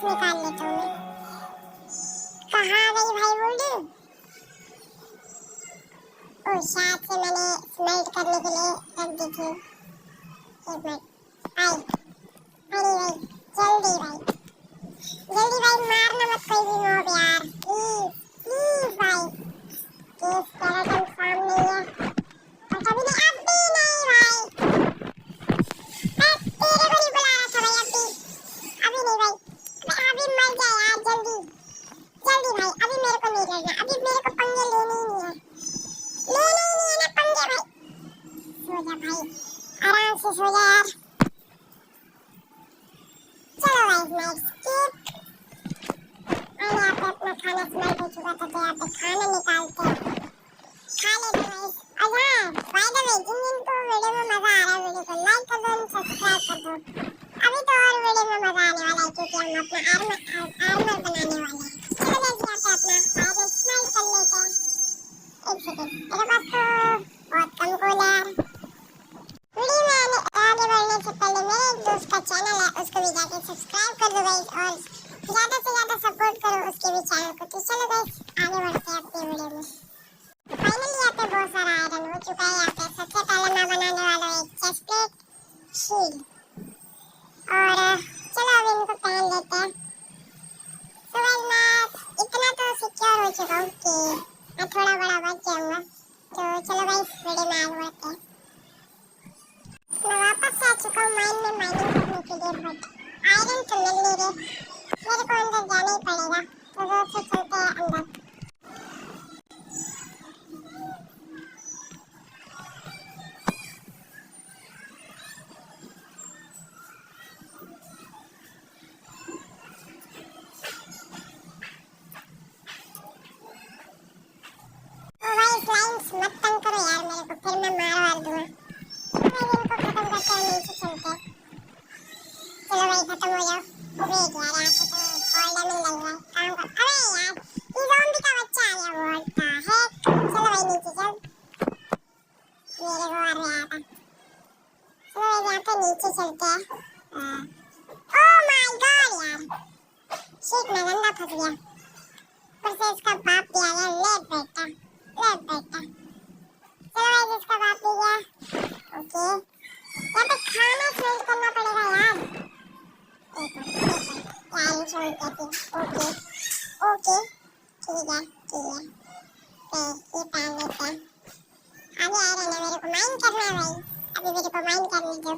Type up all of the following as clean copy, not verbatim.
Gas निकाल लेता हूँ मैं। कहाँ गई भाई बुल्डू? ओ शायद से मैंने स्मेल्ट करने के लिए रख दी थी। एक मिनट आई भाई, जल्दी भाई, जल्दी भाई, मारना मत कोई भी मॉब यार, प्लीज प्लीज भाई। ये स्केलेटन फार्म नहीं है और कभी नहीं, अभी नहीं भाई, मैं तेरे को नहीं बुला रहा था भाई, अभी नहीं भाई, मैं अभी मर जा यार, जल्दी जल्दी भाई, अभी मेरे को नहीं लड़ना, अभी मेरे को पंगे लेने ही नहीं है, लेने ही नहीं है ना पंगे भाई। सो जा भाई, आराम से सो जा यार। चलो गाइस, मैं स्किप, मैंने यहाँ पे अपना खाना स्मेल्ट हो चुका था, तो यहाँ पे खाना निकालते हैं, खा लेते हैं गाइस। और हाँ, बाय द वे, जिन जिनको वीडियो में मजा आ रहा है, वीडियो को लाइक कर दो, सब्सक्राइब कर दो। अभी तो और वीडियो में मजा आने वाला है, क्योंकि हम अपना आर्मर बनाने वाले हैं। चलो गाइस, यहाँ पे अपना आर्मर स्मेल्ट कर लेते हैं। एक सेकंड, मेरे पास तो बहुत कम कोल है यार। वीडियो में आगे बढ़ने से पहले मेरे एक दोस्त का चैनल है, उसको भी जाके सब्सक्राइब कर दो गाइस, और ज्यादा से ज्यादा सपोर्ट करो उसके भी चैनल को। तो चलो गाइस, आगे बढ़ते हैं अपनी वीडियो में। फाइनली यहाँ पे बहुत सारा आयरन हो चुका है। यहाँ पे सबसे पहले मैं बनाने वाला हूँ एक चेस्ट प्लेट शील्ड, और चलो अब इनको पहन लेते हैं। तो गाइस, मैं इतना तो सिक्योर हो चुका हूँ कि मैं थोड़ा बड़ा बच जाऊंगा। तो चलो गाइस, वीडियो में आगे बढ़ते हैं। मैं वापस से आ चुका हूँ माइन में माइनिंग करने के लिए, बट आयरन तो मिल नहीं रहे, मेरे को अंदर जाना ही पड़ेगा। तो दोस्तों चलते हैं अंदर। ओ भाई स्लाइम्स, मत तंग करो यार मेरे को, फिर मैं मार वार दूंगा। तो मैं इनको खत्म करते हैं, नीचे चलते हैं। चलो भाई, खत्म हो जाओ। वेट यार, यहाँ पे तो फॉल डैमेज लग रहा है, काम कर। अबे यार, ये ज़ॉम्बी का बच्चा आ गया, व्हाट द हेक। चलो भाई नीचे चल, मेरे को मार रहा था। चलो भाई, यहाँ पे नीचे चलते हैं। ओह माय गॉड यार, शिट, मैं गंदा फंस गया। ऊपर से इसका बाप भी आ गया, ले बेटा, ले बेटा। चलो भाई, इसका बाप भी गया। ओके, यहाँ पे खाना स्मेल्ट करना पड़ेगा यार। एक मिनट यार, छोड़ देती हूँ। ओके ओके, ठीक है ठीक है, ये पहन लेते हैं। आगे आयरन है, मेरे को माइन करना है भाई, अभी मेरे को माइन करने दो।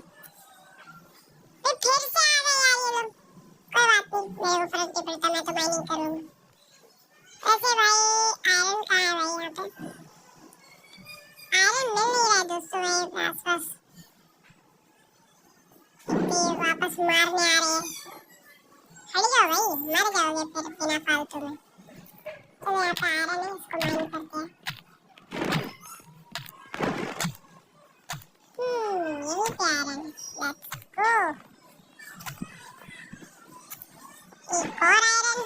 फिर से आ गए यार ये लोग, कोई बात नहीं, मेरे को फर्क नहीं पड़ता, मैं तो माइनिंग करूँगा। वैसे भाई आयरन कहाँ है भाई? यहाँ पे आयरन मिल नहीं रहा है दोस्तों मेरे आसपास, ये वापस मारने आ रहे हैं। हट जाओ भाई, मर जाओगे फिर बिना फालतू में। चलो यहाँ पे आयरन है, इसको माइन करते हैं। यही पे आयरन है, लेट्स गो। एक और आयरन।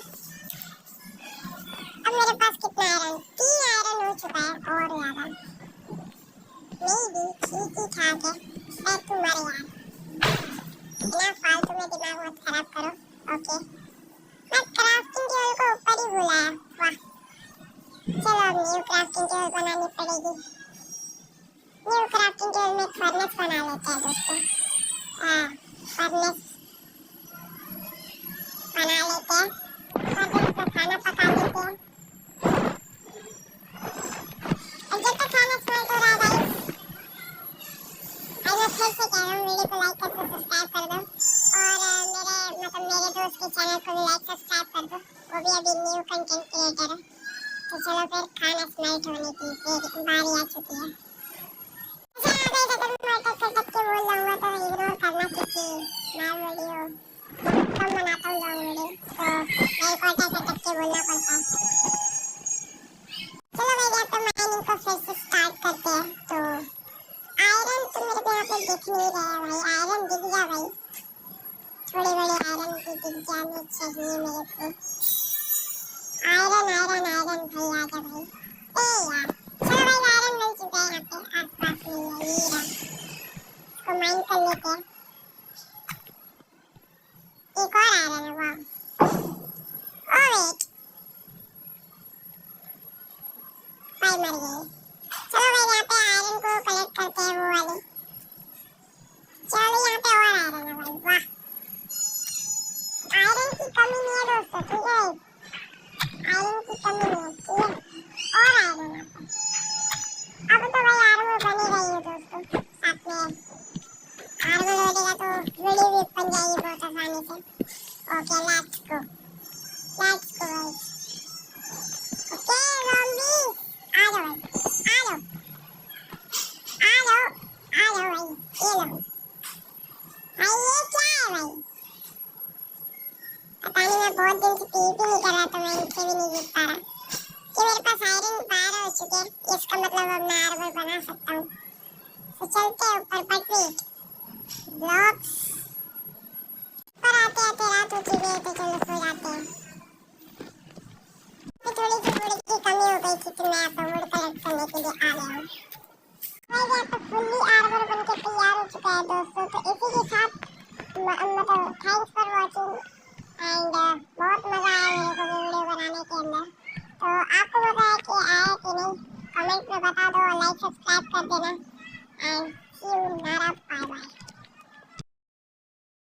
अब मेरे पास कितना आयरन? 3 आयरन हो चुका है, और ज्यादा नहीं भी ठीक ही ठाक है। तू मर यार, बिना फालतू में दिमाग मत खराब करो। ओके, मैं क्राफ्टिंग टेबल को ऊपर ही भुलाया, वाह। चलो अब न्यू क्राफ्टिंग टेबल बनानी पड़ेगी। न्यू क्राफ्टिंग टेबल में फर्नेस बना लेते हैं दोस्तों। फर्नेस बना लेते हैं, फर्नेस में खाना पका लेते हैं। और जब तक खाना स्मेल्ट हो रहा है गाइस, मैं फिर से कह रहा हूँ, वीडियो को लाइक कर दो, सब्सक्राइब कर दो, और मेरे दोस्त के चैनल को भी लाइक सब्सक्राइब कर दो, वो भी अभी न्यू कंटेंट क्रिएटर है। तो चलो फिर, खाना स्मेल्ट होने की बारी आ चुकी है। अगर मैं अटक के बोल रहा हूँ तो इग्नोर करना, क्योंकि मैं वीडियो कम बनाता हूँ लॉन्ग वीडियो, तो मेरे को अटक के बोलना पड़ता है। चलो भाई, यहाँ पे माइनिंग को फिर से स्टार्ट करते हैं। तो आयरन तो मेरे को यहाँ पे दिख नहीं रहा है भाई, आयरन दिख गया भाई, थोड़े बड़े आयरन भी दिख जाने चाहिए मेरे को। आयरन आयरन आयरन भाई, आजा भाई। ए यार, चलो भाई, आयरन मिल चुका है, यहाँ पे आसपास में है, ये रहा। इसको माइन कर लेते हैं। एक और आयरन है, वाह। मर गई। चलो भाई यहाँ पे आयरन को कलेक्ट करते हैं वो वाली। चलो यहाँ पे और आयरन है भाई, वाह। आयरन की कमी नहीं है दोस्तों, ठीक है, आयरन की कमी नहीं है, ठीक है, और आयरन यहाँ पे। अब तो भाई आर्मर बन ही रही है दोस्तों, साथ में आर्मर हो जाएगा तो वीडियो भी बन जाएगी बहुत आसानी से। Okay let's go guys. Okay zombie आ जाओ भाई, आ जाओ आ जाओ आ जाओ भाई, ये लो भाई। ये क्या है भाई, पता नहीं, मैं बहुत दिन से पीवीपी नहीं कर रहा तो मैं इनसे भी नहीं जीत पा रहा। कि मेरे पास आयरन 12 हो चुके हैं, इसका मतलब अब मैं आर्मर बना सकता हूँ। तो चलते हैं ऊपर, बट वेट ब्लॉक्स पर आते आते रात हो चुकी है तो चलो सो जाते हैं। तो थोड़ी सी वुड की कमी हो गई थी तो मैं यहाँ वुड कलेक्ट करने के लिए आ गया हूँ। मैं यहाँ पे फुल्ली आर्मर बन के तैयार हो चुका है दोस्तों। तो इसी के साथ मतलब थैंक्स फॉर वॉचिंग एंड बहुत मजा आया मेरे को वीडियो बनाने के अंदर। तो आपको मजा आया कि नहीं कमेंट में बता दो और लाइक सब्सक्राइब कर देना एंड सी यू नारा।